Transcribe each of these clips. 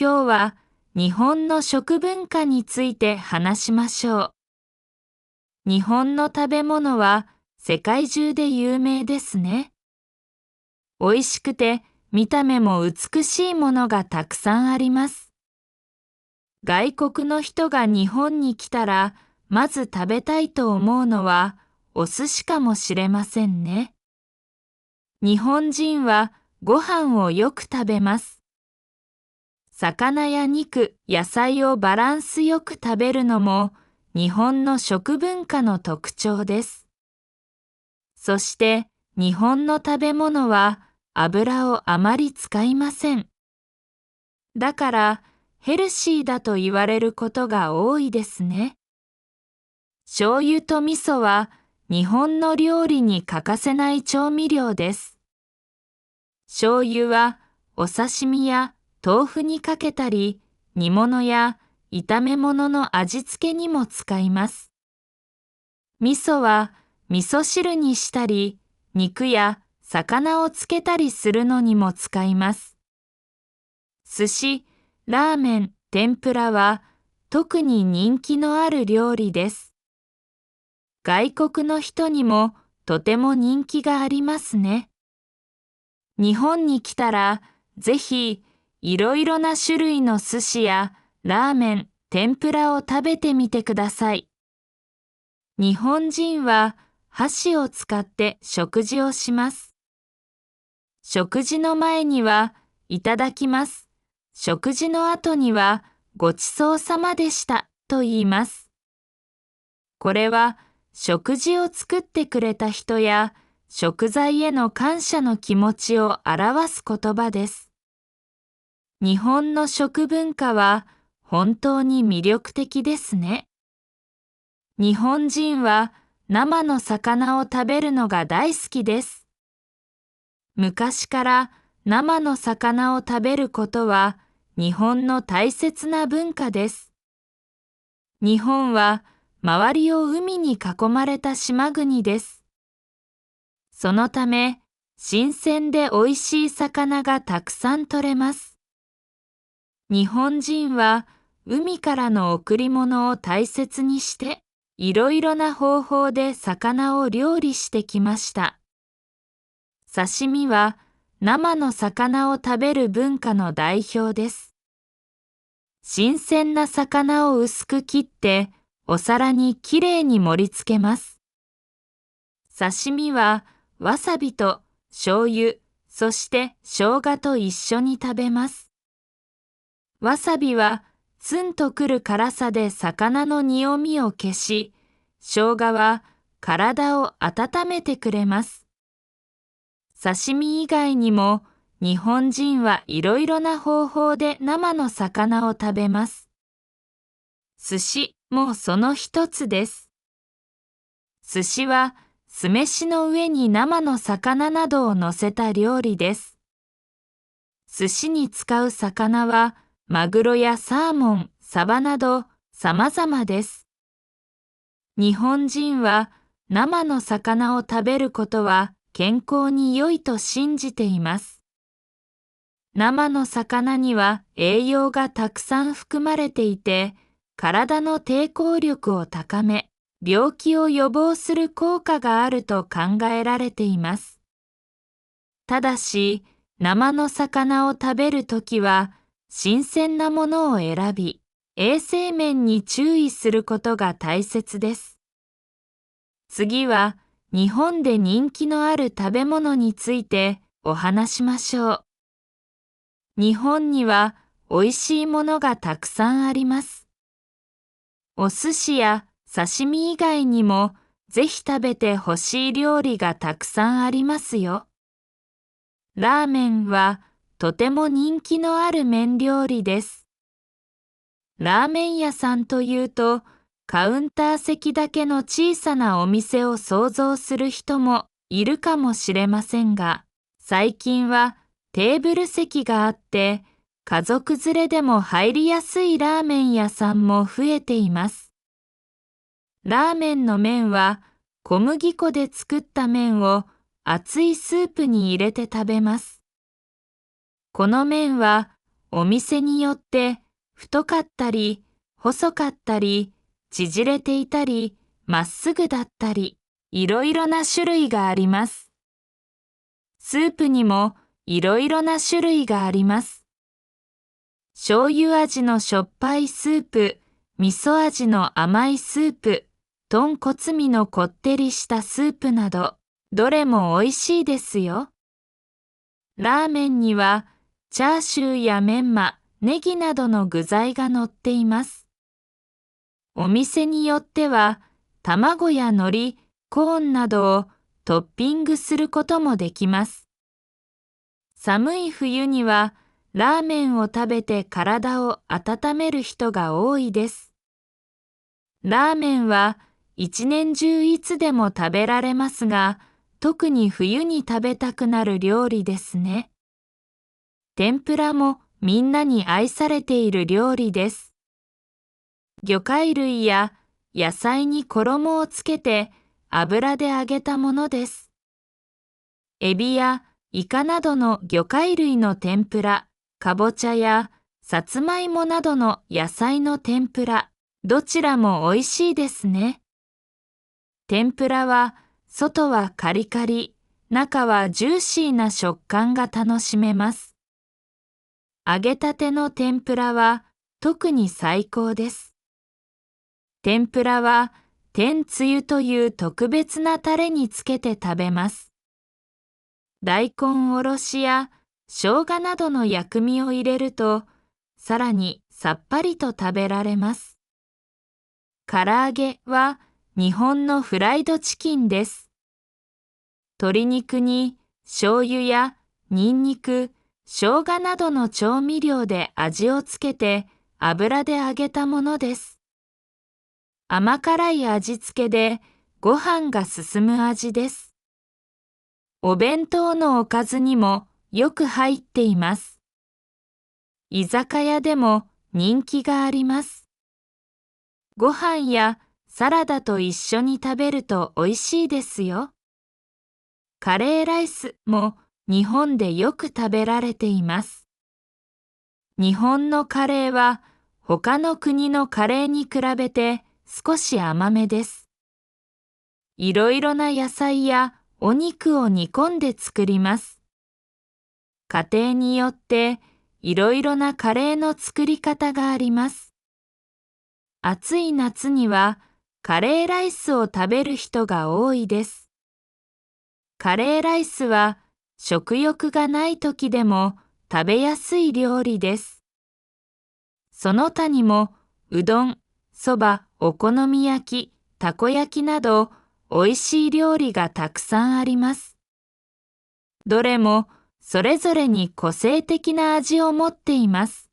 今日は日本の食文化について話しましょう。日本の食べ物は世界中で有名ですね。美味しくて見た目も美しいものがたくさんあります。外国の人が日本に来たらまず食べたいと思うのはお寿司かもしれませんね。日本人はご飯をよく食べます。魚や肉、野菜をバランスよく食べるのも日本の食文化の特徴です。そして日本の食べ物は油をあまり使いません。だからヘルシーだと言われることが多いですね。醤油と味噌は日本の料理に欠かせない調味料です。醤油はお刺身や豆腐にかけたり、煮物や炒め物の味付けにも使います。味噌は味噌汁にしたり、肉や魚をつけたりするのにも使います。寿司、ラーメン、天ぷらは特に人気のある料理です。外国の人にもとても人気がありますね。日本に来たらぜひいろいろな種類の寿司やラーメン、天ぷらを食べてみてください。日本人は箸を使って食事をします。食事の前にはいただきます。食事の後にはごちそうさまでしたと言います。これは食事を作ってくれた人や食材への感謝の気持ちを表す言葉です。日本の食文化は本当に魅力的ですね。日本人は生の魚を食べるのが大好きです。昔から生の魚を食べることは日本の大切な文化です。日本は周りを海に囲まれた島国です。そのため、新鮮で美味しい魚がたくさん取れます。日本人は海からの贈り物を大切にして、いろいろな方法で魚を料理してきました。刺身は生の魚を食べる文化の代表です。新鮮な魚を薄く切って、お皿にきれいに盛り付けます。刺身はわさびと醤油、そして生姜と一緒に食べます。わさびはツンとくる辛さで魚の匂みを消し、生姜は体を温めてくれます。刺身以外にも日本人はいろいろな方法で生の魚を食べます。寿司もその一つです。寿司は酢飯の上に生の魚などを乗せた料理です。寿司に使う魚はマグロやサーモン、サバなど様々です。日本人は生の魚を食べることは健康に良いと信じています。生の魚には栄養がたくさん含まれていて、体の抵抗力を高め、病気を予防する効果があると考えられています。ただし、生の魚を食べるときは、新鮮なものを選び、衛生面に注意することが大切です。次は、日本で人気のある食べ物についてお話しましょう。日本には美味しいものがたくさんあります。お寿司や刺身以外にもぜひ食べてほしい料理がたくさんありますよ。ラーメンはとても人気のある麺料理です。ラーメン屋さんというと、カウンター席だけの小さなお店を想像する人もいるかもしれませんが、最近はテーブル席があって、家族連れでも入りやすいラーメン屋さんも増えています。ラーメンの麺は小麦粉で作った麺を熱いスープに入れて食べます。この麺はお店によって太かったり、細かったり、縮れていたり、まっすぐだったり、いろいろな種類があります。スープにもいろいろな種類があります。醤油味のしょっぱいスープ、味噌味の甘いスープ、豚骨味のこってりしたスープなど、どれも美味しいですよ。ラーメンには、チャーシューやメンマ、ネギなどの具材が乗っています。お店によっては、卵や海苔、コーンなどをトッピングすることもできます。寒い冬には、ラーメンを食べて体を温める人が多いです。ラーメンは一年中いつでも食べられますが、特に冬に食べたくなる料理ですね。天ぷらもみんなに愛されている料理です。魚介類や野菜に衣をつけて油で揚げたものです。エビやイカなどの魚介類の天ぷら、かぼちゃやさつまいもなどの野菜の天ぷら、どちらも美味しいですね。天ぷらは外はカリカリ、中はジューシーな食感が楽しめます。揚げたての天ぷらは特に最高です。天ぷらは天つゆという特別なタレにつけて食べます。大根おろしや生姜などの薬味を入れると、さらにさっぱりと食べられます。唐揚げは日本のフライドチキンです。鶏肉に醤油やニンニク、生姜などの調味料で味をつけて油で揚げたものです。甘辛い味付けでご飯が進む味です。お弁当のおかずにもよく入っています。居酒屋でも人気があります。ご飯やサラダと一緒に食べると美味しいですよ。カレーライスも日本でよく食べられています。日本のカレーは他の国のカレーに比べて少し甘めです。いろいろな野菜やお肉を煮込んで作ります。家庭によっていろいろなカレーの作り方があります。暑い夏にはカレーライスを食べる人が多いです。カレーライスは食欲がない時でも食べやすい料理です。その他にもうどん、そば、お好み焼き、たこ焼きなど美味しい料理がたくさんあります。どれもそれぞれに個性的な味を持っています。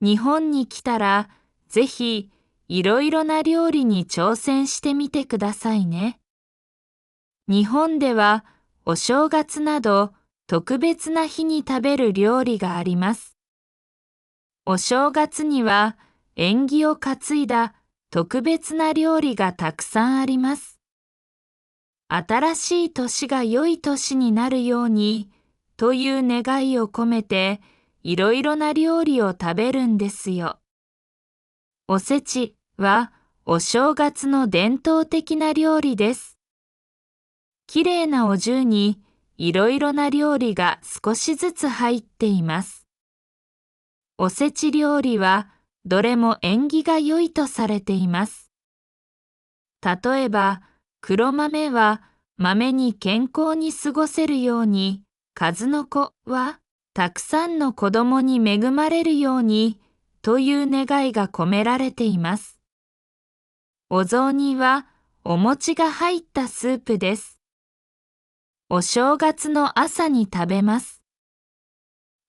日本に来たらぜひいろいろな料理に挑戦してみてくださいね。日本ではお正月など特別な日に食べる料理があります。お正月には縁起を担いだ特別な料理がたくさんあります。新しい年が良い年になるようにという願いを込めていろいろな料理を食べるんですよ。おせちはお正月の伝統的な料理です。きれいなお重にいろいろな料理が少しずつ入っています。おせち料理はどれも縁起が良いとされています。例えば、黒豆は豆に健康に過ごせるように、数の子はたくさんの子供に恵まれるようにという願いが込められています。お雑煮はお餅が入ったスープです。お正月の朝に食べます。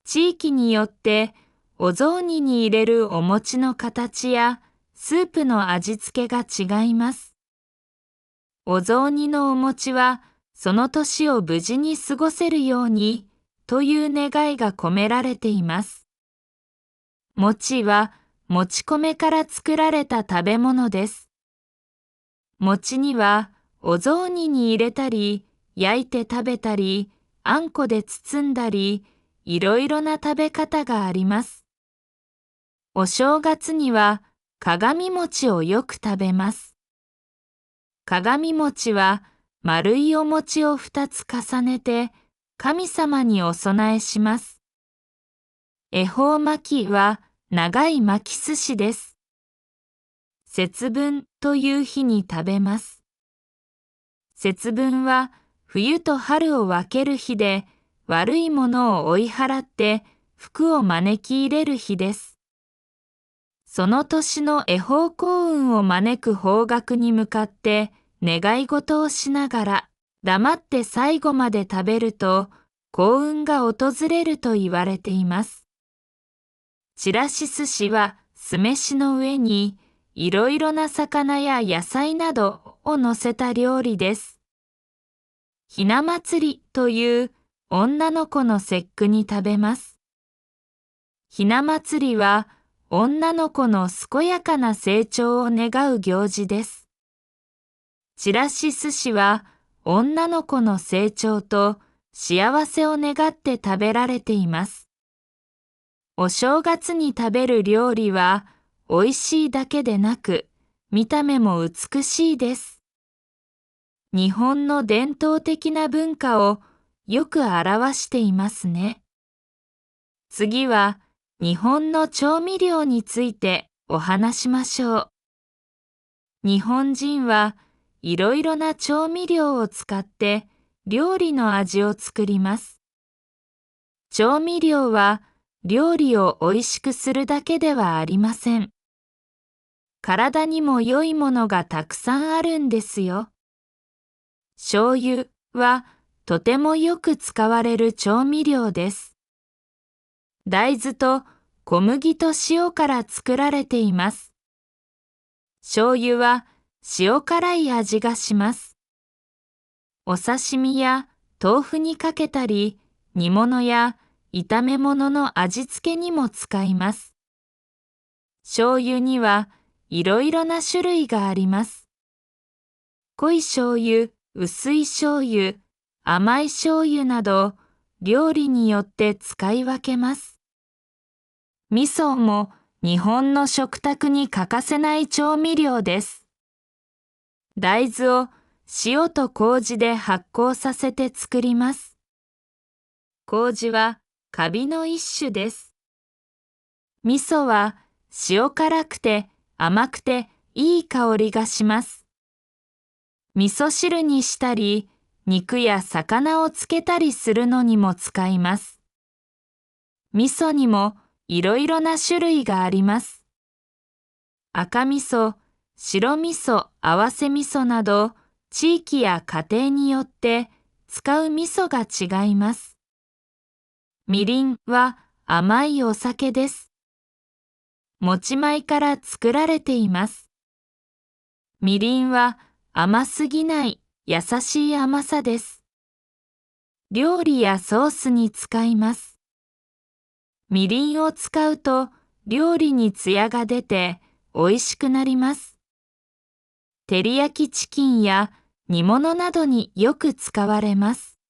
地域によってお雑煮に入れるお餅の形やスープの味付けが違います。お雑煮のお餅はその年を無事に過ごせるようにという願いが込められています。餅はもち米から作られた食べ物です。餅にはお雑煮に入れたり、焼いて食べたり、あんこで包んだり、いろいろな食べ方があります。お正月には鏡餅をよく食べます。鏡餅は丸いお餅を2つ重ねて神様にお供えします。恵方巻きは長い巻き寿司です。節分という日に食べます。節分は冬と春を分ける日で、悪いものを追い払って福を招き入れる日です。その年の恵方幸運を招く方角に向かって願い事をしながら黙って最後まで食べると幸運が訪れると言われています。ちらし寿司は酢飯の上にいろいろな魚や野菜などを乗せた料理です。ひな祭りという女の子の節句に食べます。ひな祭りは女の子の健やかな成長を願う行事です。ちらし寿司は女の子の成長と幸せを願って食べられています。お正月に食べる料理は美味しいだけでなく、見た目も美しいです。日本の伝統的な文化をよく表していますね。次は日本の調味料についてお話しましょう。日本人はいろいろな調味料を使って料理の味を作ります。調味料は料理をおいしくするだけではありません。体にも良いものがたくさんあるんですよ。醤油はとてもよく使われる調味料です。大豆と小麦と塩から作られています。醤油は塩辛い味がします。お刺身や豆腐にかけたり、煮物や炒め物の味付けにも使います。醤油にはいろいろな種類があります。濃い醤油、薄い醤油、甘い醤油など、料理によって使い分けます。味噌も日本の食卓に欠かせない調味料です。大豆を塩と麹で発酵させて作ります。麹はカビの一種です。味噌は塩辛くて甘くていい香りがします。味噌汁にしたり、肉や魚をつけたりするのにも使います。味噌にもいろいろな種類があります。赤味噌、白味噌、合わせ味噌など、地域や家庭によって使う味噌が違います。みりんは甘いお酒です。もち米から作られています。みりんは甘すぎない優しい甘さです。料理やソースに使います。みりんを使うと料理にツヤが出て美味しくなります。照り焼きチキンや煮物などによく使われます。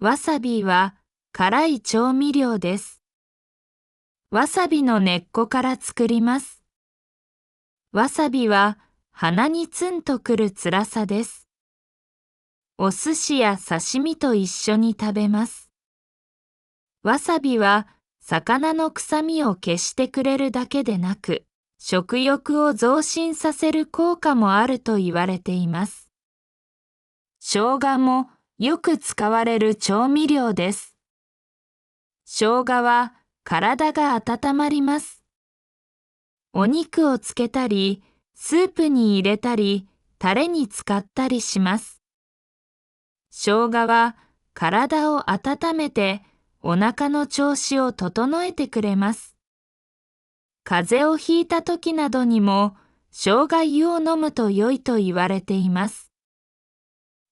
わさびは辛い調味料です。わさびの根っこから作ります。わさびは鼻にツンとくる辛さです。お寿司や刺身と一緒に食べます。わさびは魚の臭みを消してくれるだけでなく、食欲を増進させる効果もあると言われています。生姜もよく使われる調味料です。生姜は体が温まります。お肉をつけたり、スープに入れたり、タレに使ったりします。生姜は体を温めてお腹の調子を整えてくれます。風邪をひいた時などにも生姜湯を飲むと良いと言われています。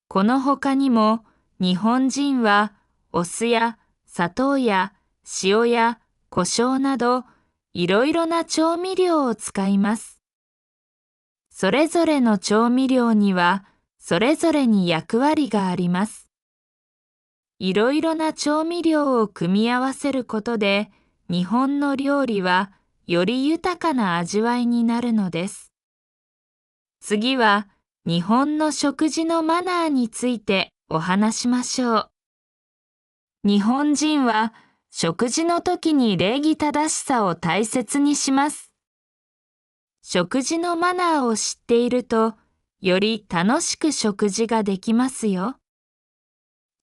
この他にも日本人はお酢や砂糖や塩や胡椒などいろいろな調味料を使います。それぞれの調味料にはそれぞれに役割があります。いろいろな調味料を組み合わせることで、日本の料理はより豊かな味わいになるのです。次は、日本の食事のマナーについてお話しましょう。日本人は食事の時に礼儀正しさを大切にします。食事のマナーを知っていると、より楽しく食事ができますよ。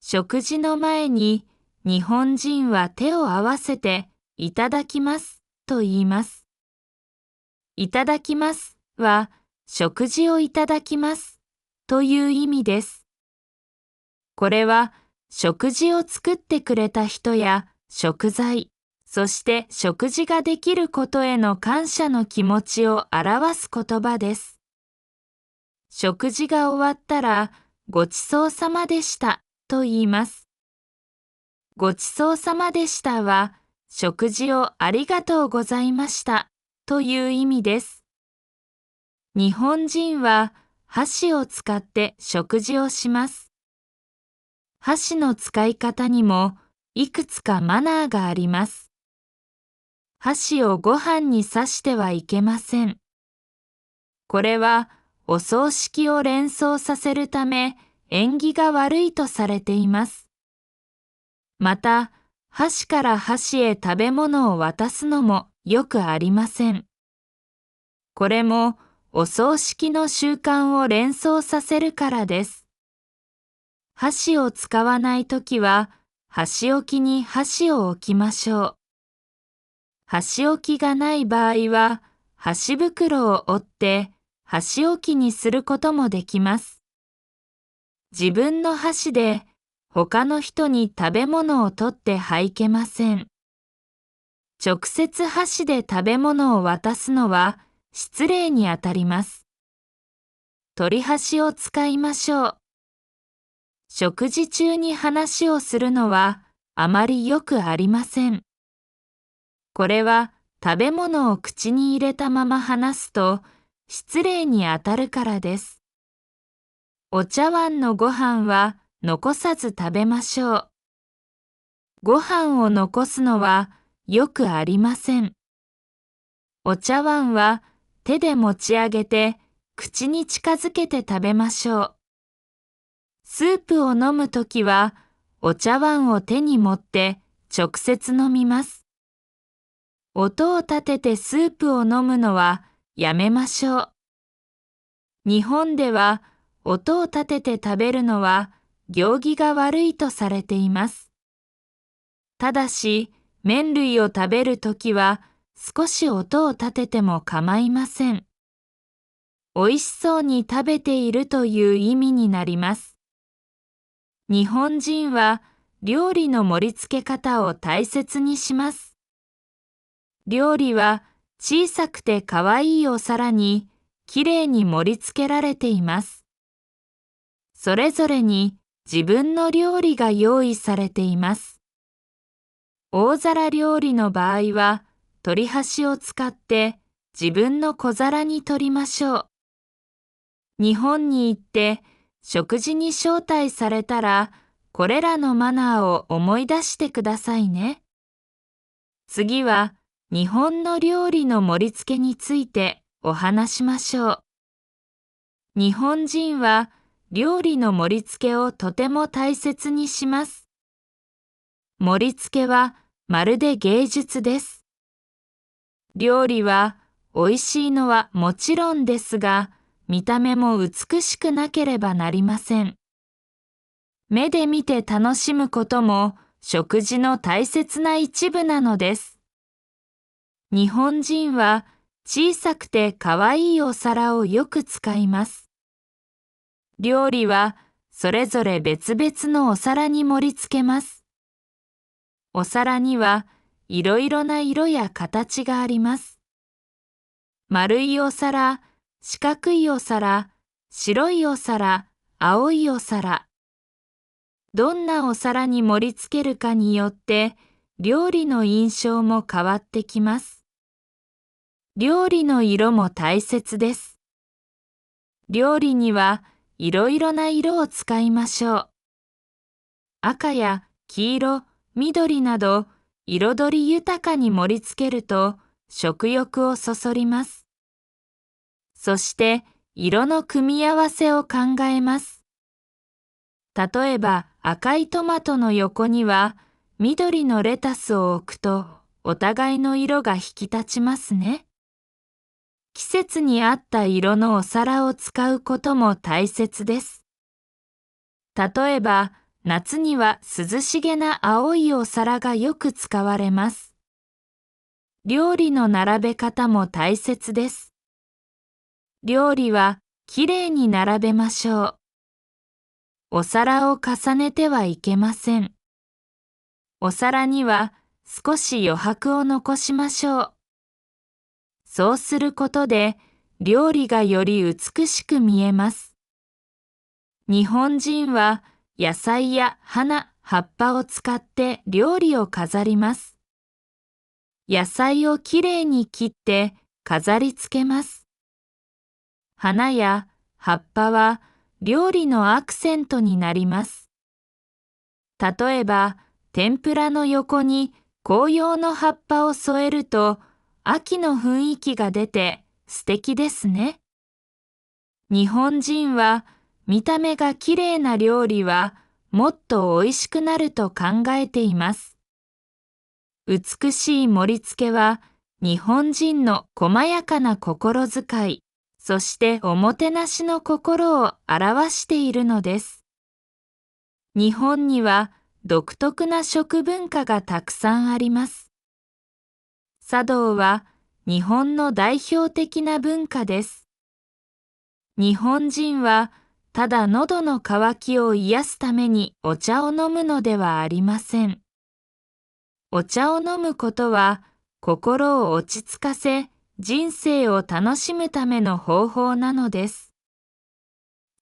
食事の前に日本人は手を合わせていただきますと言います。いただきますは食事をいただきますという意味です。これは食事を作ってくれた人や食材、そして食事ができることへの感謝の気持ちを表す言葉です。食事が終わったらごちそうさまでしたと言います。ごちそうさまでしたは食事をありがとうございましたという意味です。日本人は箸を使って食事をします。箸の使い方にもいくつかマナーがあります。箸をご飯に刺してはいけません。これはお葬式を連想させるため縁起が悪いとされています。また、箸から箸へ食べ物を渡すのもよくありません。これもお葬式の習慣を連想させるからです。箸を使わないときは、箸置きに箸を置きましょう。箸置きがない場合は、箸袋を折って箸置きにすることもできます。自分の箸で他の人に食べ物を取ってはいけません。直接箸で食べ物を渡すのは失礼にあたります。取り箸を使いましょう。食事中に話をするのはあまりよくありません。これは食べ物を口に入れたまま話すと失礼にあたるからです。お茶碗のご飯は残さず食べましょう。ご飯を残すのはよくありません。お茶碗は手で持ち上げて口に近づけて食べましょう。スープを飲むときはお茶碗を手に持って直接飲みます。音を立ててスープを飲むのはやめましょう。日本では音を立てて食べるのは行儀が悪いとされています。ただし、麺類を食べるときは少し音を立てても構いません。美味しそうに食べているという意味になります。日本人は料理の盛り付け方を大切にします。料理は小さくてかわいいお皿にきれいに盛り付けられています。それぞれに自分の料理が用意されています。大皿料理の場合は取り箸を使って自分の小皿に取りましょう。日本に行って食事に招待されたらこれらのマナーを思い出してくださいね。次は日本の料理の盛り付けについてお話しましょう。日本人は料理の盛り付けをとても大切にします。盛り付けはまるで芸術です。料理は美味しいのはもちろんですが、見た目も美しくなければなりません。目で見て楽しむことも食事の大切な一部なのです。日本人は小さくてかわいいお皿をよく使います。料理はそれぞれ別々のお皿に盛り付けます。お皿にはいろいろな色や形があります。丸いお皿、四角いお皿、白いお皿、青いお皿。どんなお皿に盛り付けるかによって料理の印象も変わってきます。料理の色も大切です。料理にはいろいろな色を使いましょう。赤や黄色、緑など彩り豊かに盛り付けると食欲をそそります。そして色の組み合わせを考えます。例えば赤いトマトの横には緑のレタスを置くとお互いの色が引き立ちますね。季節に合った色のお皿を使うことも大切です。例えば夏には涼しげな青いお皿がよく使われます。料理の並べ方も大切です。料理はきれいに並べましょう。お皿を重ねてはいけません。お皿には少し余白を残しましょう。そうすることで料理がより美しく見えます。日本人は野菜や花、葉っぱを使って料理を飾ります。野菜をきれいに切って飾り付けます。花や葉っぱは料理のアクセントになります。例えば天ぷらの横に紅葉の葉っぱを添えると秋の雰囲気が出て素敵ですね。日本人は見た目がきれいな料理はもっと美味しくなると考えています。美しい盛り付けは日本人の細やかな心遣い、そしておもてなしの心を表しているのです。日本には独特な食文化がたくさんあります。茶道は日本の代表的な文化です。日本人はただ喉の渇きを癒すためにお茶を飲むのではありません。お茶を飲むことは心を落ち着かせ、人生を楽しむための方法なのです。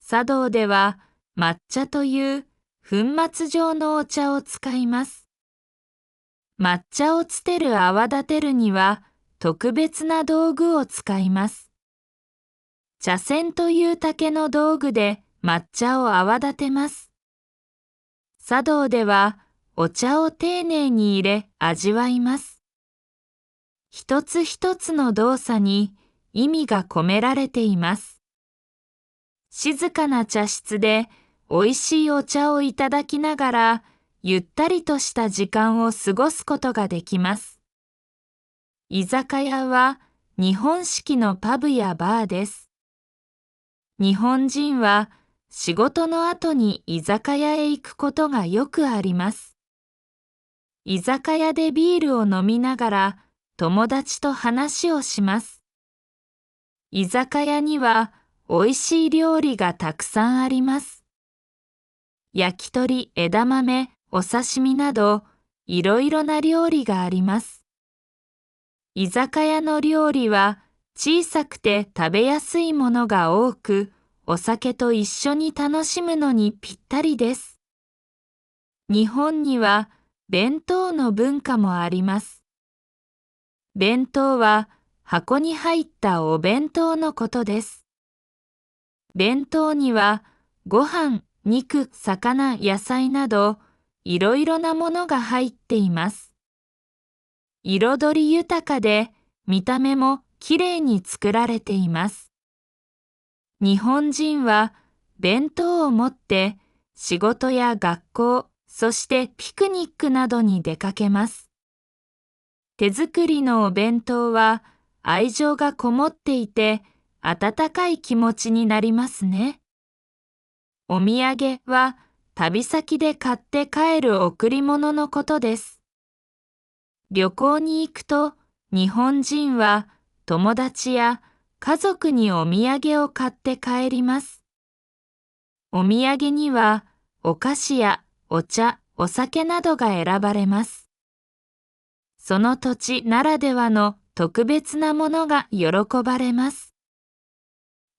茶道では抹茶という粉末状のお茶を使います。抹茶をつてる泡立てるには特別な道具を使います。茶筅という竹の道具で抹茶を泡立てます。茶道ではお茶を丁寧に入れ味わいます。一つ一つの動作に意味が込められています。静かな茶室でおいしいお茶をいただきながらゆったりとした時間を過ごすことができます。居酒屋は日本式のパブやバーです。日本人は仕事の後に居酒屋へ行くことがよくあります。居酒屋でビールを飲みながら友達と話をします。居酒屋にはおいしい料理がたくさんあります。焼き鳥、枝豆、お刺身などいろいろな料理があります。居酒屋の料理は小さくて食べやすいものが多く、お酒と一緒に楽しむのにぴったりです。日本には弁当の文化もあります。弁当は箱に入ったお弁当のことです。弁当にはご飯、肉、魚、野菜などいろいろなものが入っています。彩り豊かで見た目もきれいに作られています。日本人は弁当を持って仕事や学校、そしてピクニックなどに出かけます。手作りのお弁当は愛情がこもっていて温かい気持ちになりますね。お土産は旅先で買って帰る贈り物のことです。旅行に行くと日本人は友達や家族にお土産を買って帰ります。お土産にはお菓子やお茶、お酒などが選ばれます。その土地ならではの特別なものが喜ばれます。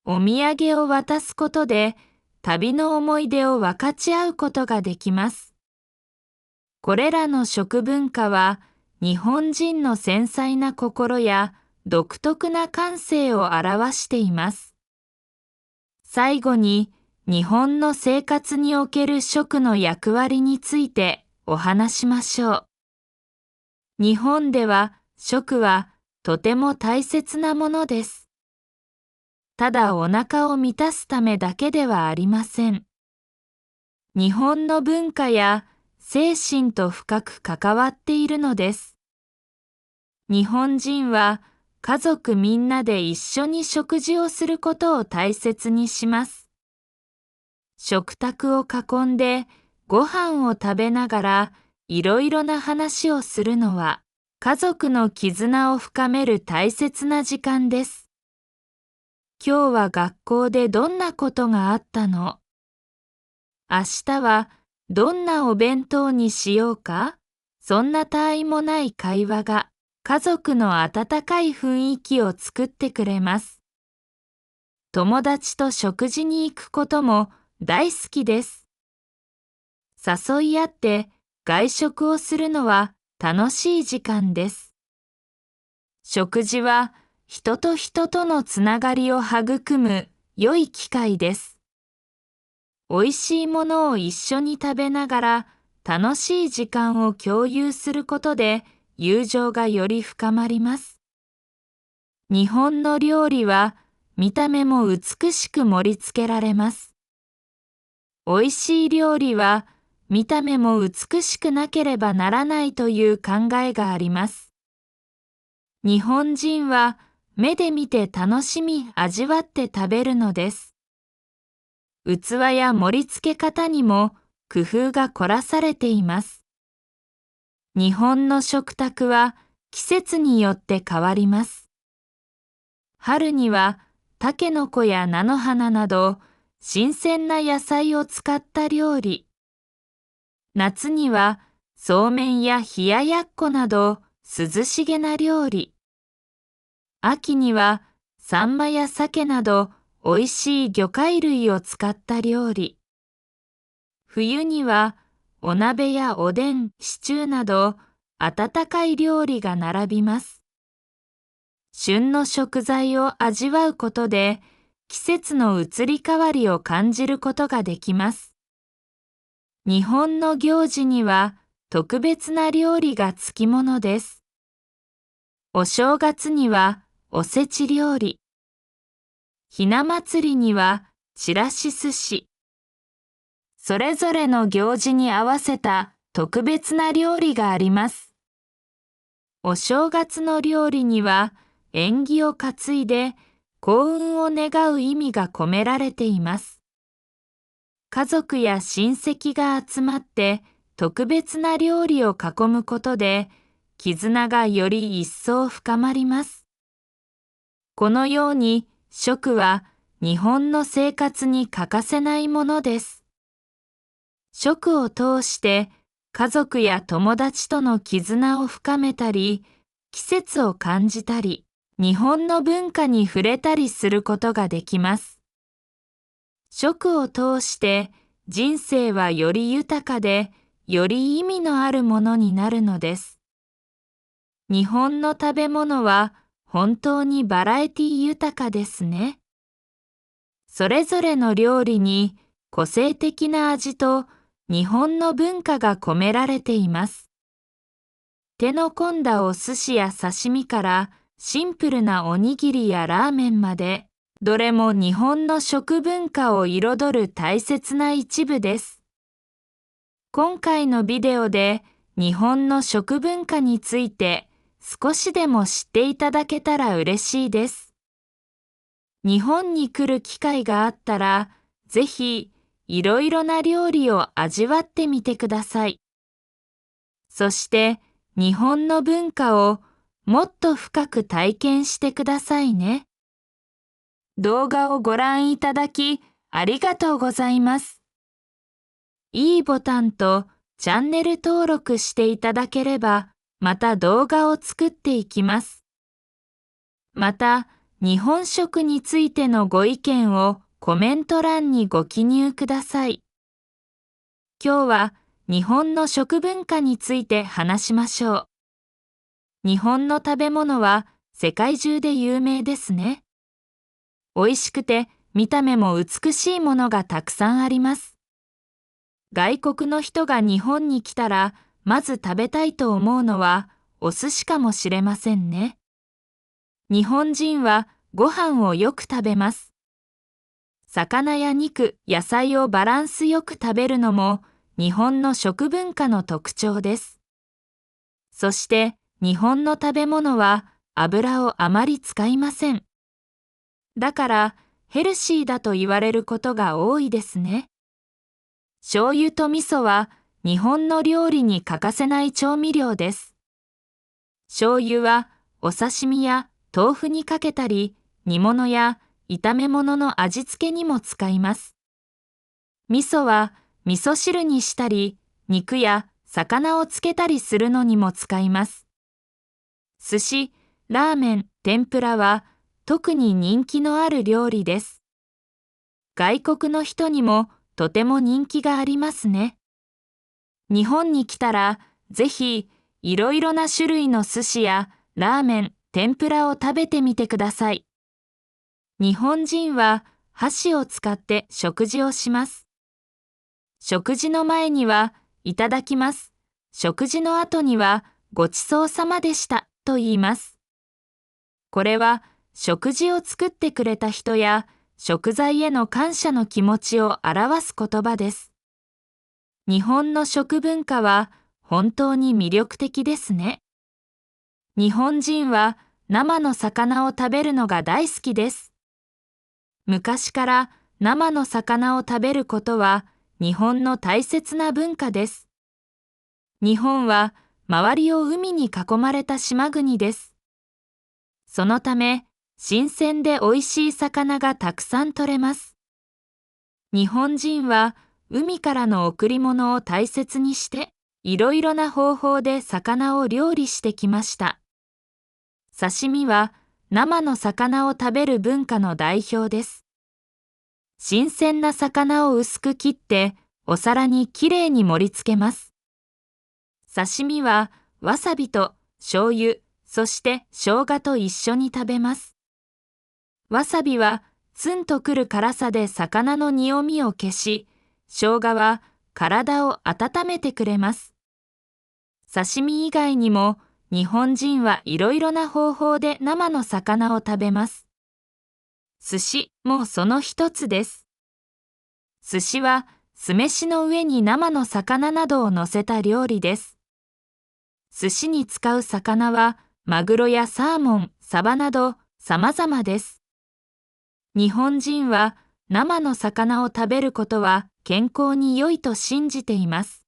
お土産を渡すことで旅の思い出を分かち合うことができます。これらの食文化は日本人の繊細な心や独特な感性を表しています。最後に日本の生活における食の役割についてお話しましょう。日本では食はとても大切なものです。ただお腹を満たすためだけではありません。日本の文化や精神と深く関わっているのです。日本人は家族みんなで一緒に食事をすることを大切にします。食卓を囲んでご飯を食べながらいろいろな話をするのは家族の絆を深める大切な時間です。今日は学校でどんなことがあったの？明日はどんなお弁当にしようか？そんな他愛もない会話が家族の温かい雰囲気を作ってくれます。友達と食事に行くことも大好きです。誘い合って外食をするのは楽しい時間です。食事は人と人とのつながりを育む良い機会です。おいしいものを一緒に食べながら楽しい時間を共有することで友情がより深まります。日本の料理は見た目も美しく盛り付けられます。おいしい料理は見た目も美しくなければならないという考えがあります。日本人は目で見て楽しみ味わって食べるのです。器や盛り付け方にも工夫が凝らされています。日本の食卓は季節によって変わります。春にはタケノコや菜の花など新鮮な野菜を使った料理。夏にはそうめんや冷ややっこなど涼しげな料理。秋にはサンマや鮭などおいしい魚介類を使った料理。冬にはお鍋やおでん、シチューなど温かい料理が並びます。旬の食材を味わうことで季節の移り変わりを感じることができます。日本の行事には特別な料理がつきものです。お正月にはおせち料理。ひな祭りにはちらし寿司。それぞれの行事に合わせた特別な料理があります。お正月の料理には縁起を担いで幸運を願う意味が込められています。家族や親戚が集まって特別な料理を囲むことで絆がより一層深まります。このように食は日本の生活に欠かせないものです。食を通して家族や友達との絆を深めたり、季節を感じたり、日本の文化に触れたりすることができます。食を通して人生はより豊かで、より意味のあるものになるのです。日本の食べ物は本当にバラエティ豊かですね。それぞれの料理に個性的な味と日本の文化が込められています。手の込んだお寿司や刺身からシンプルなおにぎりやラーメンまで、どれも日本の食文化を彩る大切な一部です。今回のビデオで日本の食文化について少しでも知っていただけたら嬉しいです。日本に来る機会があったら、ぜひいろいろな料理を味わってみてください。そして日本の文化をもっと深く体験してくださいね。動画をご覧いただきありがとうございます。いいボタンとチャンネル登録していただければ、また動画を作っていきます。また、日本食についてのご意見をコメント欄にご記入ください。今日は日本の食文化について話しましょう。日本の食べ物は世界中で有名ですね。美味しくて見た目も美しいものがたくさんあります。外国の人が日本に来たら、まず食べたいと思うのはお寿司かもしれませんね。日本人はご飯をよく食べます。魚や肉、野菜をバランスよく食べるのも日本の食文化の特徴です。そして日本の食べ物は油をあまり使いません。だからヘルシーだと言われることが多いですね。醤油と味噌は日本の料理に欠かせない調味料です。醤油はお刺身や豆腐にかけたり、煮物や炒め物の味付けにも使います。味噌は味噌汁にしたり、肉や魚をつけたりするのにも使います。寿司、ラーメン、天ぷらは特に人気のある料理です。外国の人にもとても人気がありますね。日本に来たらぜひいろいろな種類の寿司やラーメン、天ぷらを食べてみてください。日本人は箸を使って食事をします。食事の前にはいただきます。食事の後にはごちそうさまでしたと言います。これは食事を作ってくれた人や食材への感謝の気持ちを表す言葉です。日本の食文化は本当に魅力的ですね。日本人は生の魚を食べるのが大好きです。昔から生の魚を食べることは日本の大切な文化です。日本は周りを海に囲まれた島国です。そのため、新鮮で美味しい魚がたくさん取れます。日本人は海からの贈り物を大切にして、いろいろな方法で魚を料理してきました。刺身は生の魚を食べる文化の代表です。新鮮な魚を薄く切ってお皿にきれいに盛り付けます。刺身はわさびと醤油、そして生姜と一緒に食べます。わさびはツンとくる辛さで魚の匂みを消し、生姜は体を温めてくれます。刺身以外にも日本人はいろいろな方法で生の魚を食べます。寿司もその一つです。寿司は酢飯の上に生の魚などを乗せた料理です。寿司に使う魚はマグロやサーモン、サバなど様々です。日本人は生の魚を食べることは健康に良いと信じています。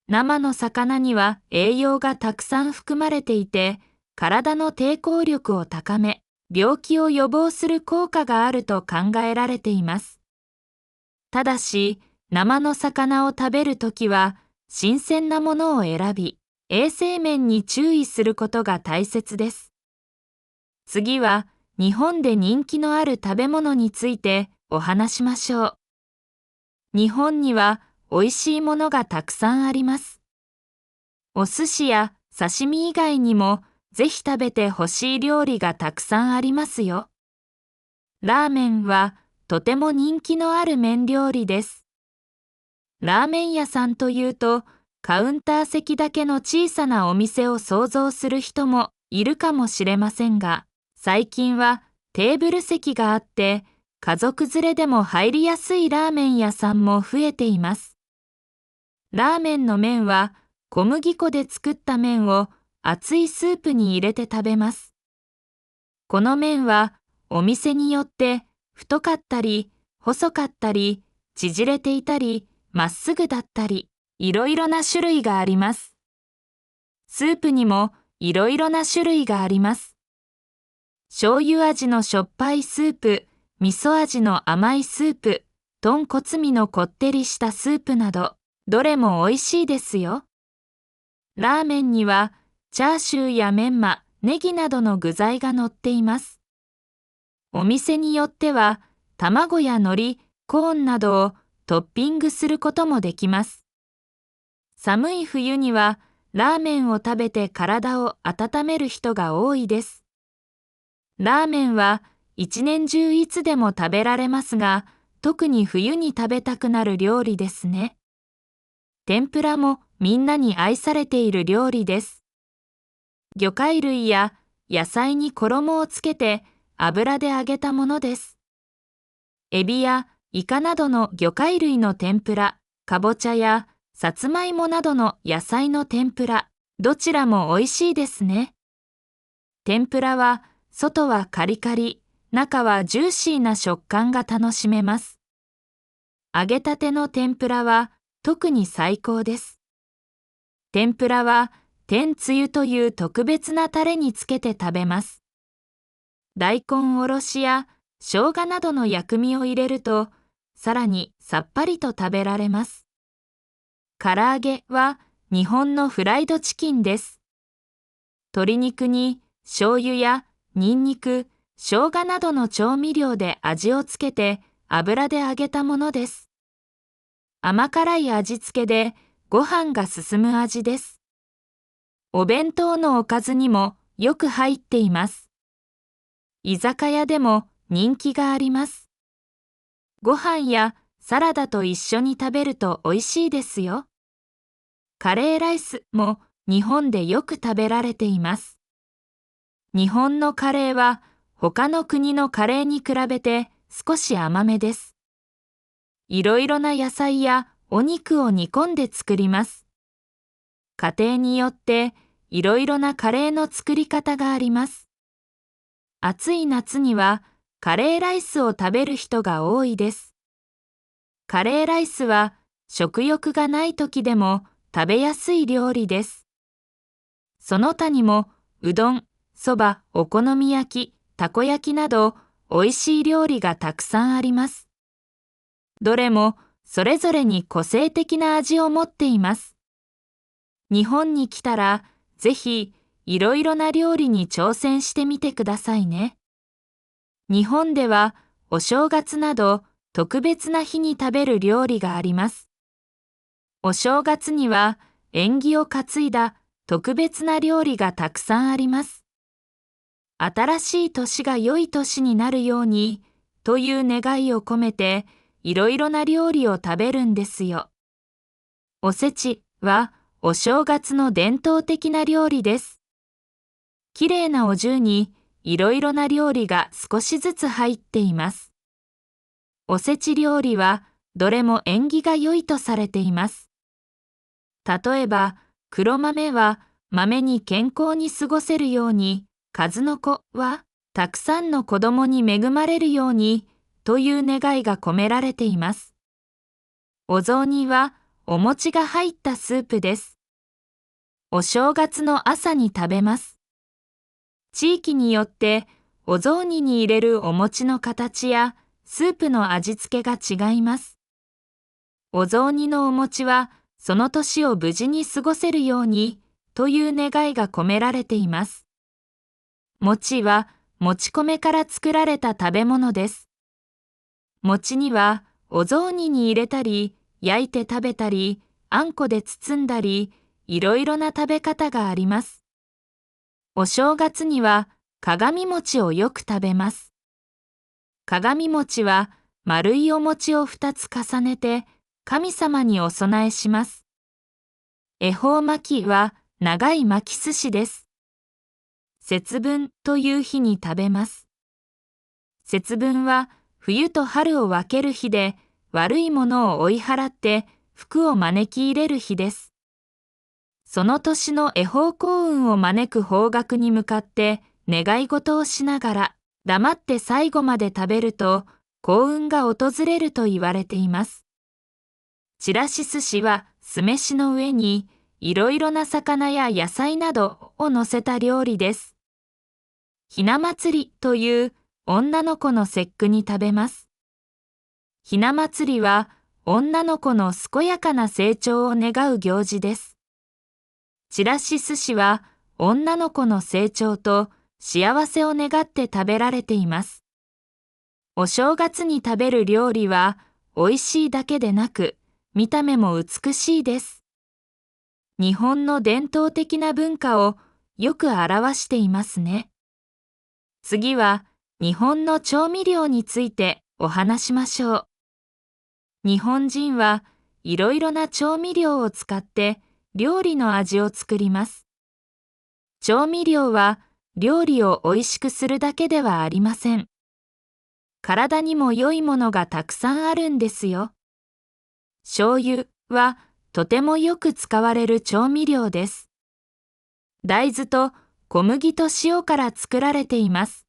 生の魚には栄養がたくさん含まれていて、体の抵抗力を高め、病気を予防する効果があると考えられています。ただし、生の魚を食べるときは、新鮮なものを選び、衛生面に注意することが大切です。次は、日本で人気のある食べ物についてお話しましょう。日本には美味しいものがたくさんあります。お寿司や刺身以外にもぜひ食べてほしい料理がたくさんありますよ。ラーメンはとても人気のある麺料理です。ラーメン屋さんというとカウンター席だけの小さなお店を想像する人もいるかもしれませんが、最近はテーブル席があって家族連れでも入りやすいラーメン屋さんも増えています。ラーメンの麺は小麦粉で作った麺を熱いスープに入れて食べます。この麺はお店によって太かったり細かったり縮れていたりまっすぐだったりいろいろな種類があります。スープにもいろいろな種類があります。醤油味のしょっぱいスープ、味噌味の甘いスープ、豚骨味のこってりしたスープなど、どれも美味しいですよ。ラーメンには、チャーシューやメンマ、ネギなどの具材が乗っています。お店によっては、卵や海苔、コーンなどをトッピングすることもできます。寒い冬には、ラーメンを食べて体を温める人が多いです。ラーメンは一年中いつでも食べられますが、特に冬に食べたくなる料理ですね。天ぷらもみんなに愛されている料理です。魚介類や野菜に衣をつけて油で揚げたものです。エビやイカなどの魚介類の天ぷら、かぼちゃやさつまいもなどの野菜の天ぷら、どちらも美味しいですね。天ぷらは外はカリカリ、中はジューシーな食感が楽しめます。揚げたての天ぷらは特に最高です。天ぷらは天つゆという特別なタレにつけて食べます。大根おろしや生姜などの薬味を入れると、さらにさっぱりと食べられます。唐揚げは日本のフライドチキンです。鶏肉に醤油やニンニク、生姜などの調味料で味をつけて油で揚げたものです。甘辛い味付けでご飯が進む味です。お弁当のおかずにもよく入っています。居酒屋でも人気があります。ご飯やサラダと一緒に食べると美味しいですよ。カレーライスも日本でよく食べられています。日本のカレーは他の国のカレーに比べて少し甘めです。いろいろな野菜やお肉を煮込んで作ります。家庭によっていろいろなカレーの作り方があります。暑い夏にはカレーライスを食べる人が多いです。カレーライスは食欲がない時でも食べやすい料理です。その他にもうどん、そば、お好み焼き、たこ焼きなど美味しい料理がたくさんあります。どれもそれぞれに個性的な味を持っています。日本に来たらぜひいろいろな料理に挑戦してみてくださいね。日本ではお正月など特別な日に食べる料理があります。お正月には縁起を担いだ特別な料理がたくさんあります。新しい年が良い年になるようにという願いを込めていろいろな料理を食べるんですよ。おせちはお正月の伝統的な料理です。きれいなお重にいろいろな料理が少しずつ入っています。おせち料理はどれも縁起が良いとされています。例えば、黒豆は豆に健康に過ごせるように、数の子はたくさんの子供に恵まれるようにという願いが込められています。お雑煮はお餅が入ったスープです。お正月の朝に食べます。地域によってお雑煮に入れるお餅の形やスープの味付けが違います。お雑煮のお餅はその年を無事に過ごせるようにという願いが込められています。餅はもち米から作られた食べ物です。餅にはお雑煮に入れたり、焼いて食べたり、あんこで包んだり、いろいろな食べ方があります。お正月には鏡餅をよく食べます。鏡餅は丸いお餅を2つ重ねて神様にお供えします。恵方巻きは長い巻き寿司です。節分という日に食べます。節分は冬と春を分ける日で悪いものを追い払って福を招き入れる日です。その年の恵方幸運を招く方角に向かって願い事をしながら黙って最後まで食べると幸運が訪れると言われています。ちらし寿司は酢飯の上にいろいろな魚や野菜などを乗せた料理です。ひな祭りという女の子の節句に食べます。ひな祭りは女の子の健やかな成長を願う行事です。ちらし寿司は女の子の成長と幸せを願って食べられています。お正月に食べる料理は美味しいだけでなく見た目も美しいです。日本の伝統的な文化をよく表していますね。次は日本の調味料についてお話しましょう。日本人はいろいろな調味料を使って料理の味を作ります。調味料は料理を美味しくするだけではありません。体にも良いものがたくさんあるんですよ。醤油はとてもよく使われる調味料です。大豆と小麦と塩から作られています。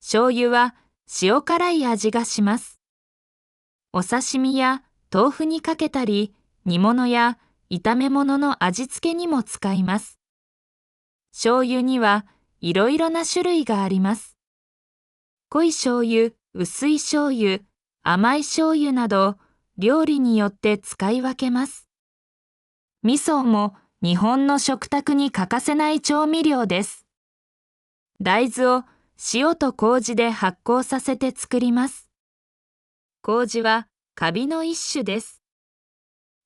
醤油は塩辛い味がします。お刺身や豆腐にかけたり、煮物や炒め物の味付けにも使います。醤油にはいろいろな種類があります。濃い醤油、薄い醤油、甘い醤油など料理によって使い分けます。味噌も日本の食卓に欠かせない調味料です。大豆を塩と麹で発酵させて作ります。麹はカビの一種です。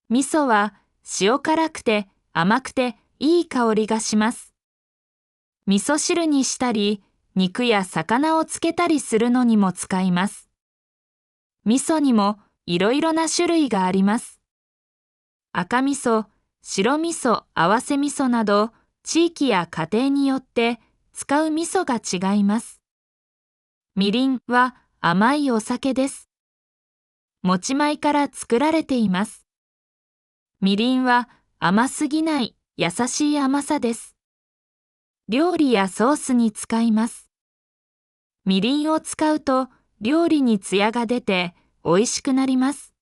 味噌は塩辛くて甘くていい香りがします。味噌汁にしたり、肉や魚をつけたりするのにも使います。味噌にもいろいろな種類があります。赤味噌、白味噌、合わせ味噌など、地域や家庭によって使う味噌が違います。みりんは甘いお酒です。もち米から作られています。みりんは甘すぎない優しい甘さです。料理やソースに使います。みりんを使うと料理にツヤが出て美味しくなります。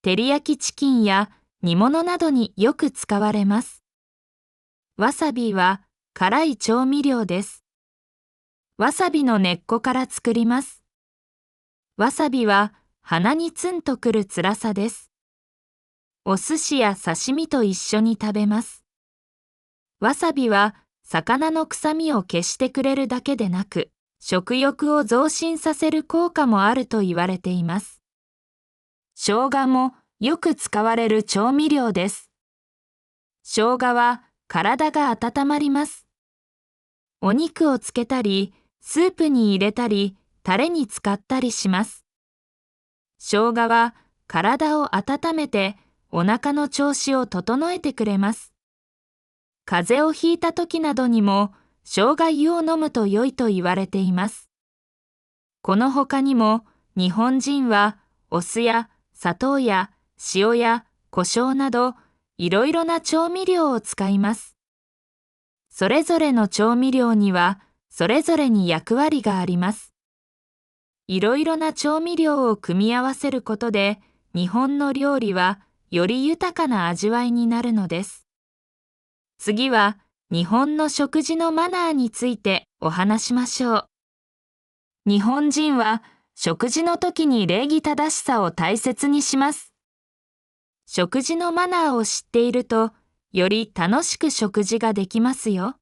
照り焼きチキンや煮物などによく使われます。わさびは辛い調味料です。わさびの根っこから作ります。わさびは鼻にツンとくる辛さです。お寿司や刺身と一緒に食べます。わさびは魚の臭みを消してくれるだけでなく、食欲を増進させる効果もあると言われています。生姜もよく使われる調味料です。生姜は体が温まります。お肉をつけたり、スープに入れたり、タレに使ったりします。生姜は体を温めてお腹の調子を整えてくれます。風邪をひいた時などにも生姜湯を飲むと良いと言われています。この他にも日本人はお酢や砂糖や塩や胡椒などいろいろな調味料を使います。それぞれの調味料にはそれぞれに役割があります。いろいろな調味料を組み合わせることで日本の料理はより豊かな味わいになるのです。次は日本の食事のマナーについてお話しましょう。日本人は食事の時に礼儀正しさを大切にします。食事のマナーを知っていると、より楽しく食事ができますよ。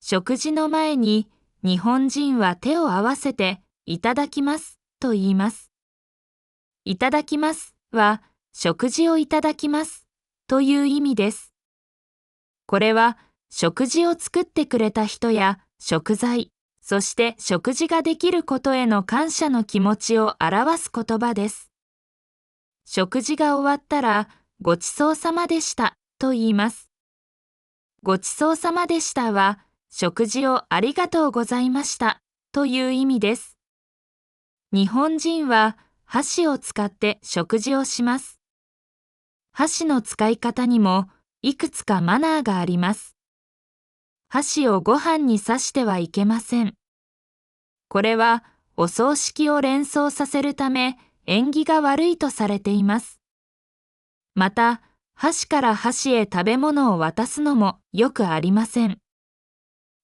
食事の前に日本人は手を合わせていただきますと言います。いただきますは食事をいただきますという意味です。これは食事を作ってくれた人や食材、そして食事ができることへの感謝の気持ちを表す言葉です。食事が終わったら、ごちそうさまでしたと言います。ごちそうさまでしたは、食事をありがとうございましたという意味です。日本人は箸を使って食事をします。箸の使い方にもいくつかマナーがあります。箸をご飯に刺してはいけません。これはお葬式を連想させるため縁起が悪いとされています。また、箸から箸へ食べ物を渡すのもよくありません。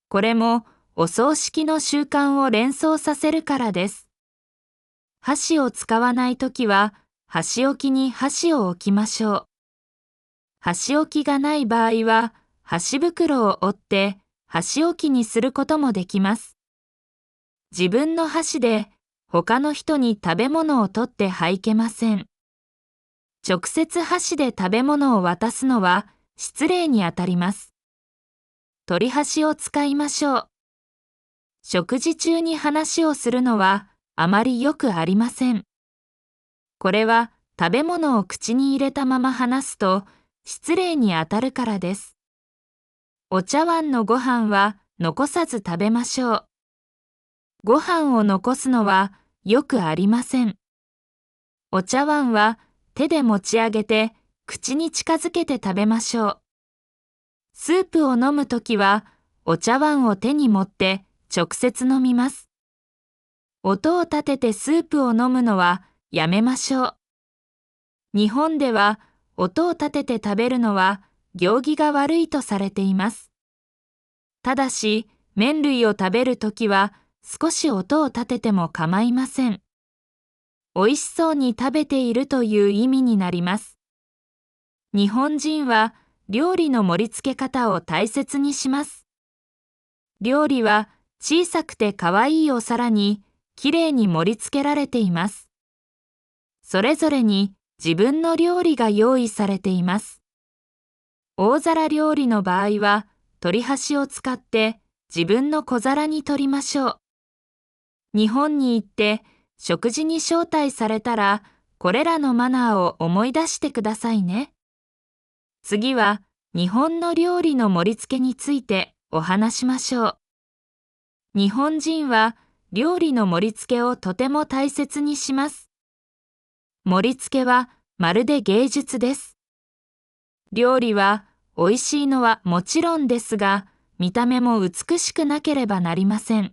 これもお葬式の習慣を連想させるからです。箸を使わないときは、箸置きに箸を置きましょう。箸置きがない場合は、箸袋を折って箸置きにすることもできます。自分の箸で他の人に食べ物を取ってはいけません。直接箸で食べ物を渡すのは失礼にあたります。取り箸を使いましょう。食事中に話をするのはあまりよくありません。これは食べ物を口に入れたまま話すと失礼にあたるからです。お茶碗のご飯は残さず食べましょう。ご飯を残すのはよくありません。お茶碗は手で持ち上げて口に近づけて食べましょう。スープを飲むときはお茶碗を手に持って直接飲みます。音を立ててスープを飲むのはやめましょう。日本では音を立てて食べるのは行儀が悪いとされています。ただし、麺類を食べるときは少し音を立てても構いません。美味しそうに食べているという意味になります。日本人は料理の盛り付け方を大切にします。料理は小さくてかわいいお皿にきれいに盛り付けられています。それぞれに自分の料理が用意されています。大皿料理の場合は取り箸を使って自分の小皿に取りましょう。日本に行って食事に招待されたらこれらのマナーを思い出してくださいね。次は日本の料理の盛り付けについてお話しましょう。日本人は料理の盛り付けをとても大切にします。盛り付けはまるで芸術です。料理は美味しいのはもちろんですが、見た目も美しくなければなりません。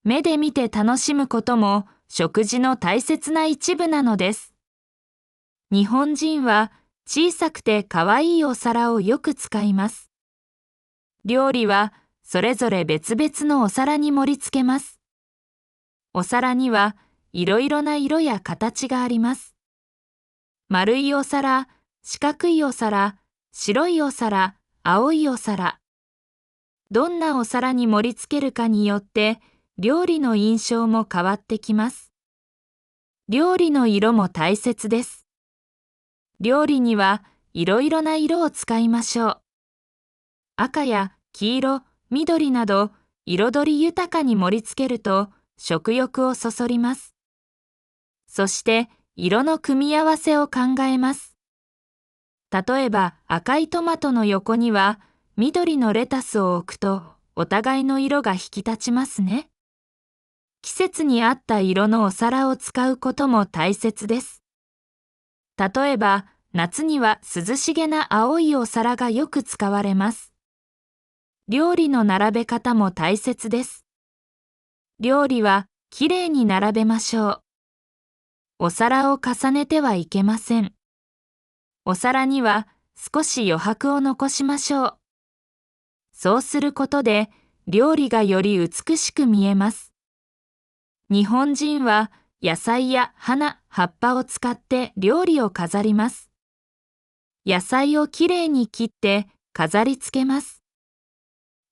目で見て楽しむことも食事の大切な一部なのです。日本人は小さくてかわいいお皿をよく使います。料理はそれぞれ別々のお皿に盛り付けます。お皿にはいろいろな色や形があります。丸いお皿、四角いお皿、白いお皿、青いお皿。どんなお皿に盛り付けるかによって料理の印象も変わってきます。料理の色も大切です。料理にはいろいろな色を使いましょう。赤や黄色、緑など彩り豊かに盛り付けると食欲をそそります。そして色の組み合わせを考えます。例えば赤いトマトの横には緑のレタスを置くとお互いの色が引き立ちますね。季節に合った色のお皿を使うことも大切です。例えば夏には涼しげな青いお皿がよく使われます。料理の並べ方も大切です。料理はきれいに並べましょう。お皿を重ねてはいけません。お皿には少し余白を残しましょう。そうすることで料理がより美しく見えます。日本人は野菜や花、葉っぱを使って料理を飾ります。野菜をきれいに切って飾り付けます。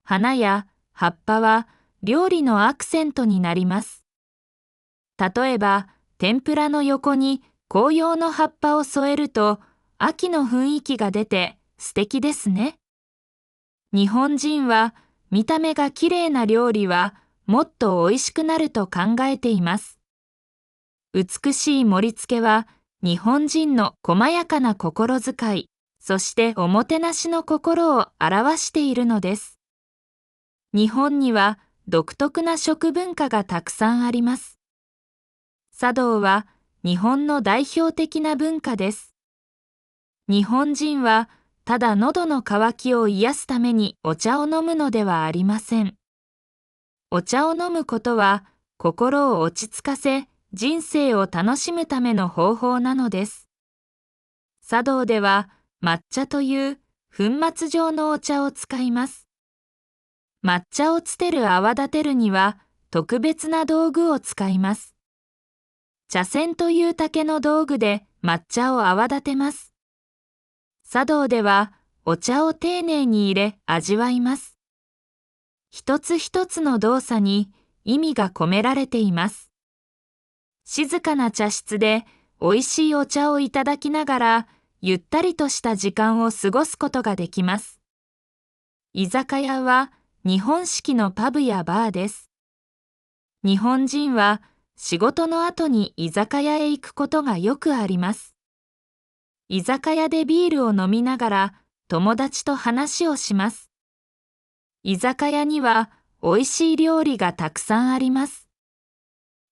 花や葉っぱは料理のアクセントになります。例えば、天ぷらの横に紅葉の葉っぱを添えると秋の雰囲気が出て素敵ですね。日本人は見た目がきれいな料理はもっと美味しくなると考えています。美しい盛り付けは日本人の細やかな心遣い、そしておもてなしの心を表しているのです。日本には独特な食文化がたくさんあります。茶道は日本の代表的な文化です。日本人はただ喉の渇きを癒すためにお茶を飲むのではありません。お茶を飲むことは心を落ち着かせ、人生を楽しむための方法なのです。茶道では抹茶という粉末状のお茶を使います。抹茶をつてる泡立てるには特別な道具を使います。茶筅という竹の道具で抹茶を泡立てます。茶道ではお茶を丁寧に入れ味わいます。一つ一つの動作に意味が込められています。静かな茶室で美味しいお茶をいただきながらゆったりとした時間を過ごすことができます。居酒屋は日本式のパブやバーです。日本人は仕事の後に居酒屋へ行くことがよくあります。居酒屋でビールを飲みながら友達と話をします。居酒屋には美味しい料理がたくさんあります。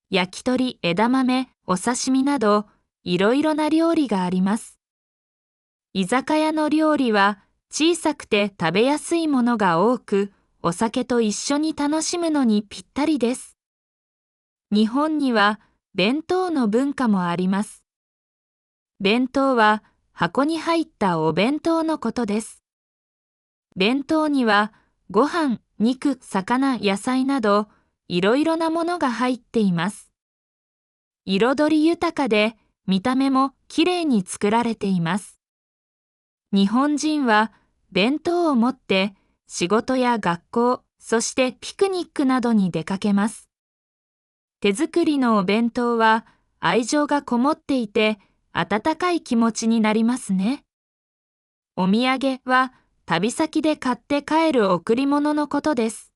焼き鳥、枝豆、お刺身などいろいろな料理があります。居酒屋の料理は小さくて食べやすいものが多く、お酒と一緒に楽しむのにぴったりです。日本には弁当の文化もあります。弁当は箱に入ったお弁当のことです。弁当にはご飯、肉、魚、野菜などいろいろなものが入っています。彩り豊かで見た目もきれいに作られています。日本人は弁当を持って仕事や学校、そしてピクニックなどに出かけます。手作りのお弁当は愛情がこもっていて温かい気持ちになりますね。お土産は旅先で買って帰る贈り物のことです。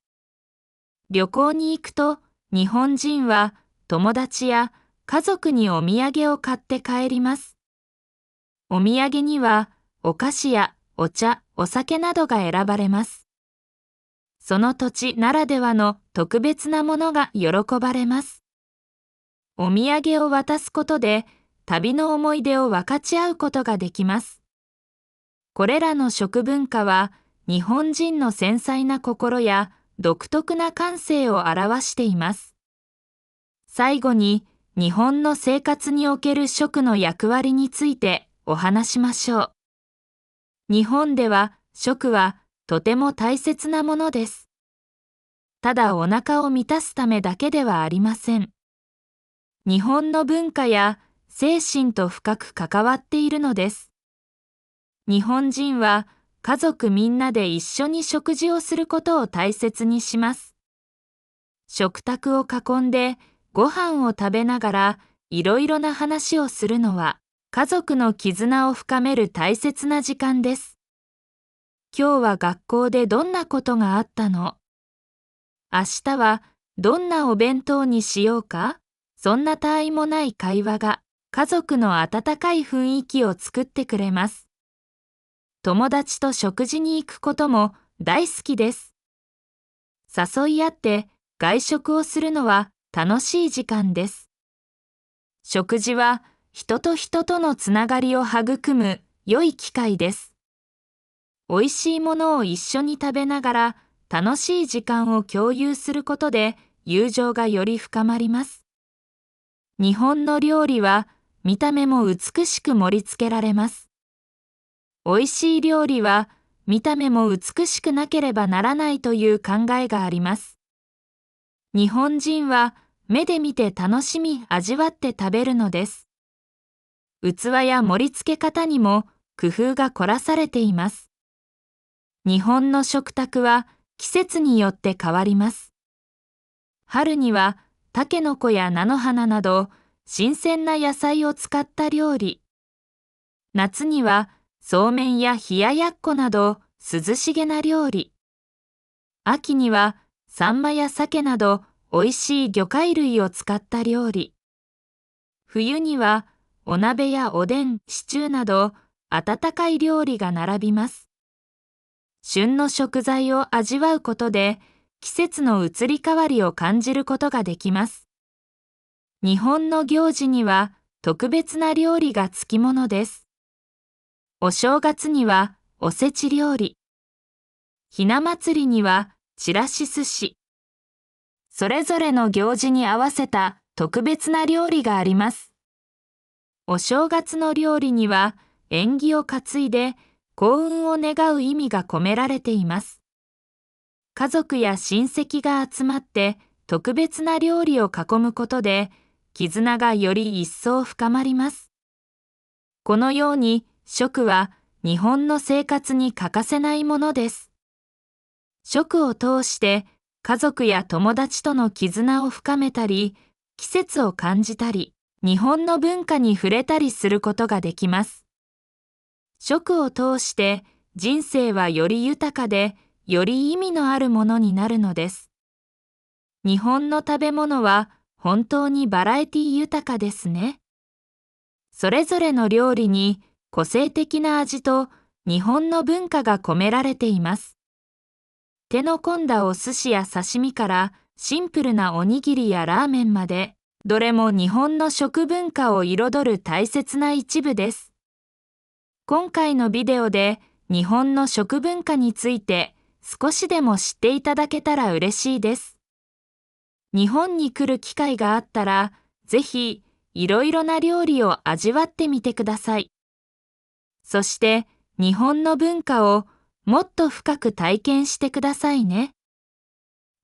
旅行に行くと日本人は友達や家族にお土産を買って帰ります。お土産にはお菓子やお茶、お酒などが選ばれます。その土地ならではの特別なものが喜ばれます。お土産を渡すことで旅の思い出を分かち合うことができます。これらの食文化は日本人の繊細な心や独特な感性を表しています。最後に日本の生活における食の役割についてお話しましょう。日本では食はとても大切なものです。ただお腹を満たすためだけではありません。日本の文化や精神と深く関わっているのです。日本人は家族みんなで一緒に食事をすることを大切にします。食卓を囲んでご飯を食べながらいろいろな話をするのは家族の絆を深める大切な時間です。今日は学校でどんなことがあったの？明日はどんなお弁当にしようか？そんな他愛もない会話が家族の温かい雰囲気を作ってくれます。友達と食事に行くことも大好きです。誘い合って外食をするのは楽しい時間です。食事は人と人とのつながりを育む良い機会です。美味しいものを一緒に食べながら楽しい時間を共有することで友情がより深まります。日本の料理は見た目も美しく盛り付けられます。美味しい料理は見た目も美しくなければならないという考えがあります。日本人は目で見て楽しみ味わって食べるのです。器や盛り付け方にも工夫が凝らされています。日本の食卓は季節によって変わります。春にはタケノコや菜の花など新鮮な野菜を使った料理。夏にはそうめんや冷ややっこなど涼しげな料理。秋にはサンマや鮭など美味しい魚介類を使った料理。冬にはお鍋やおでん、シチューなど温かい料理が並びます。旬の食材を味わうことで季節の移り変わりを感じることができます。日本の行事には特別な料理がつきものです。お正月にはおせち料理。ひな祭りにはちらし寿司。それぞれの行事に合わせた特別な料理があります。お正月の料理には縁起を担いで幸運を願う意味が込められています。家族や親戚が集まって特別な料理を囲むことで絆がより一層深まります。このように食は日本の生活に欠かせないものです。食を通して家族や友達との絆を深めたり、季節を感じたり、日本の文化に触れたりすることができます。食を通して人生はより豊かで、より意味のあるものになるのです。日本の食べ物は本当にバラエティ豊かですね。それぞれの料理に個性的な味と日本の文化が込められています。手の込んだお寿司や刺身からシンプルなおにぎりやラーメンまで、どれも日本の食文化を彩る大切な一部です。今回のビデオで日本の食文化について少しでも知っていただけたら嬉しいです。日本に来る機会があったら、ぜひいろいろな料理を味わってみてください。そして日本の文化をもっと深く体験してくださいね。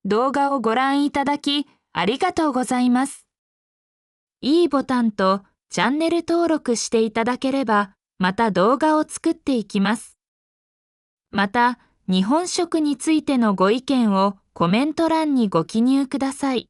動画をご覧いただきありがとうございます。いいボタンとチャンネル登録していただければ、また動画を作っていきます。また、日本食についてのご意見をコメント欄にご記入ください。